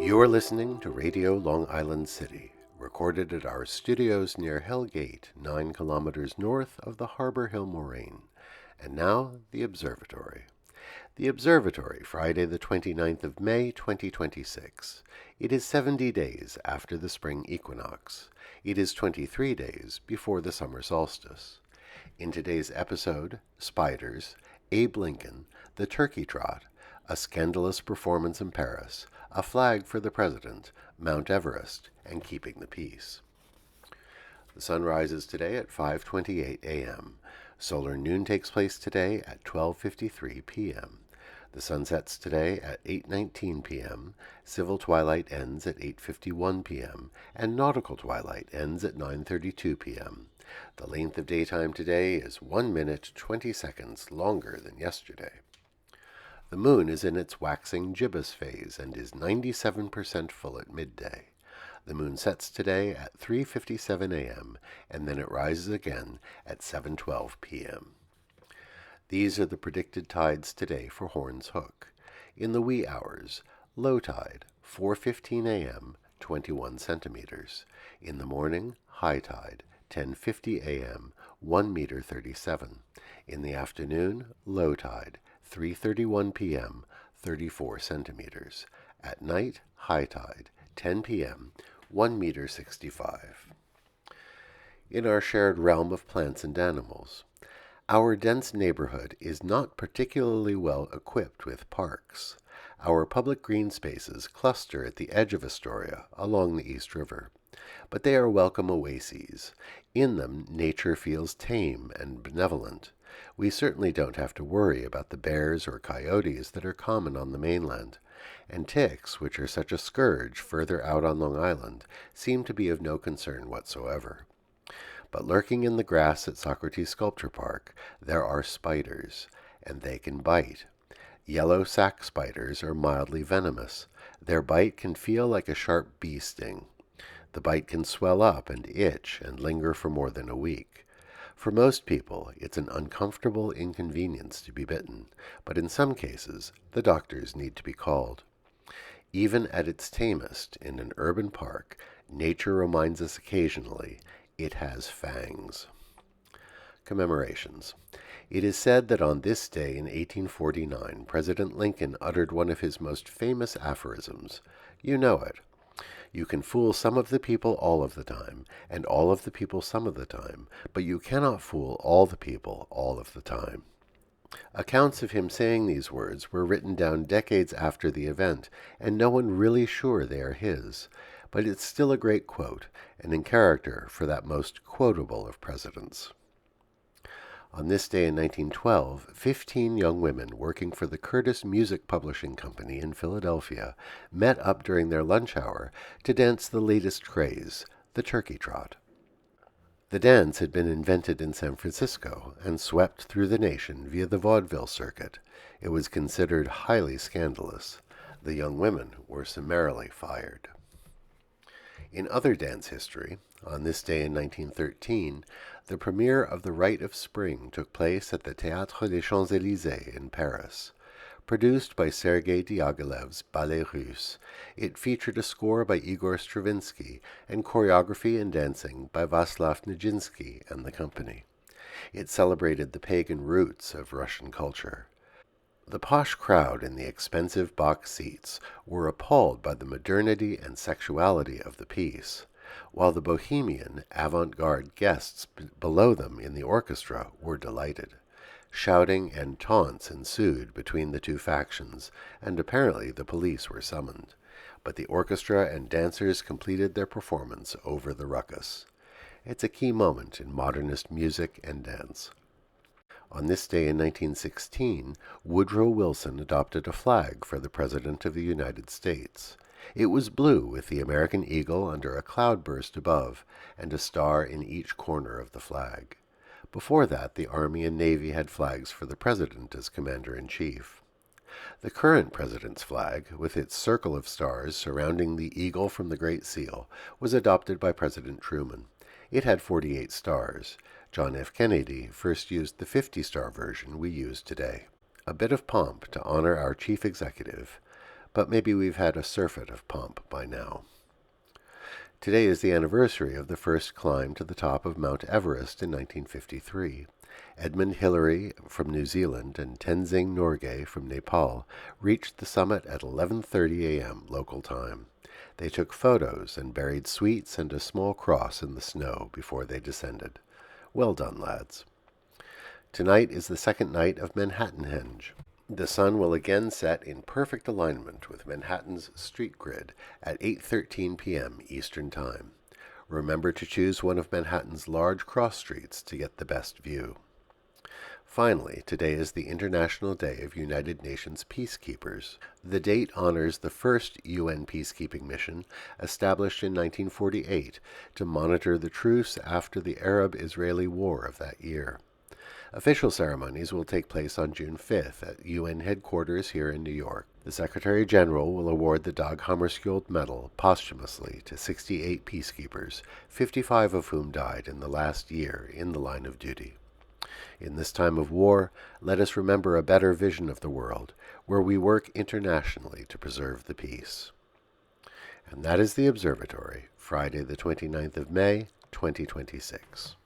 You are listening to Radio Long Island City, recorded at our studios near Hell Gate, 9 kilometers north of the Harbor Hill Moraine. And now, the Observatory. The Observatory, Friday the 29th of May, 2026. It is 70 days after the spring equinox. It is 23 days before the summer solstice. In today's episode, spiders, Abe Lincoln, the turkey trot, a scandalous performance in Paris, a flag for the president, Mount Everest, and keeping the peace. The sun rises today at 5:28 a.m. Solar noon takes place today at 12:53 p.m. The sun sets today at 8:19 p.m., civil twilight ends at 8:51 p.m., and nautical twilight ends at 9:32 p.m. The length of daytime today is 1 minute 20 seconds longer than yesterday. The moon is in its waxing gibbous phase and is 97% full at midday. The moon sets today at 3:57 a.m., and then it rises again at 7:12 p.m. These are the predicted tides today for Horns Hook. In the wee hours, low tide, 4:15 a.m., 21 centimeters. In the morning, high tide, 10:50 a.m., 1 meter 37. In the afternoon, low tide, 3:31 p.m., 34 centimeters. At night, high tide, 10 p.m., 1 meter 65. In our shared realm of plants and animals, our dense neighborhood is not particularly well equipped with parks. Our public green spaces cluster at the edge of Astoria, along the East River. But they are welcome oases. In them, nature feels tame and benevolent. We certainly don't have to worry about the bears or coyotes that are common on the mainland. And ticks, which are such a scourge further out on Long Island, seem to be of no concern whatsoever. But lurking in the grass at Socrates Sculpture Park, there are spiders, and they can bite. Yellow sac spiders are mildly venomous. Their bite can feel like a sharp bee sting. The bite can swell up and itch and linger for more than a week. For most people, it's an uncomfortable inconvenience to be bitten, but in some cases, the doctors need to be called. Even at its tamest, in an urban park, nature reminds us occasionally it has fangs. Commemorations. It is said that on this day in 1849, President Lincoln uttered one of his most famous aphorisms. You know it. You can fool some of the people all of the time, and all of the people some of the time, but you cannot fool all the people all of the time. Accounts of him saying these words were written down decades after the event, and no one really sure they are his. But it's still a great quote, and in character for that most quotable of presidents. On this day in 1912, 15 young women working for the Curtis Music Publishing Company in Philadelphia met up during their lunch hour to dance the latest craze, the turkey trot. The dance had been invented in San Francisco and swept through the nation via the vaudeville circuit. It was considered highly scandalous. The young women were summarily fired. In other dance history, on this day in 1913, the premiere of The Rite of Spring took place at the Théâtre des Champs-Élysées in Paris. Produced by Sergei Diaghilev's Ballet Russe, it featured a score by Igor Stravinsky and choreography and dancing by Vaslav Nijinsky and the company. It celebrated the pagan roots of Russian culture. The posh crowd in the expensive box seats were appalled by the modernity and sexuality of the piece, while the bohemian, avant-garde guests below them in the orchestra were delighted. Shouting and taunts ensued between the two factions, and apparently the police were summoned. But the orchestra and dancers completed their performance over the ruckus. It's a key moment in modernist music and dance. On this day in 1916, Woodrow Wilson adopted a flag for the President of the United States. It was blue with the American eagle under a cloudburst above and a star in each corner of the flag. Before that, the Army and Navy had flags for the President as Commander-in-Chief. The current President's flag, with its circle of stars surrounding the eagle from the Great Seal, was adopted by President Truman. It had 48 stars. John F. Kennedy first used the 50-star version we use today. A bit of pomp to honor our chief executive. but maybe we've had a surfeit of pomp by now. Today is the anniversary of the first climb to the top of Mount Everest in 1953. Edmund Hillary from New Zealand and Tenzing Norgay from Nepal reached the summit at 11:30 a.m. local time. They took photos and buried sweets and a small cross in the snow before they descended. Well done, lads. Tonight is the second night of Manhattanhenge. The sun will again set in perfect alignment with Manhattan's street grid at 8:13 p.m. Eastern Time. Remember to choose one of Manhattan's large cross streets to get the best view. Finally, today is the International Day of United Nations Peacekeepers. The date honors the first UN peacekeeping mission established in 1948 to monitor the truce after the Arab-Israeli War of that year. Official ceremonies will take place on June 5th at UN headquarters here in New York. The Secretary General will award the Dag Hammarskjöld Medal posthumously to 68 peacekeepers, 55 of whom died in the last year in the line of duty. In this time of war, let us remember a better vision of the world, where we work internationally to preserve the peace. And that is the Observatory, Friday the 29th of May, 2026.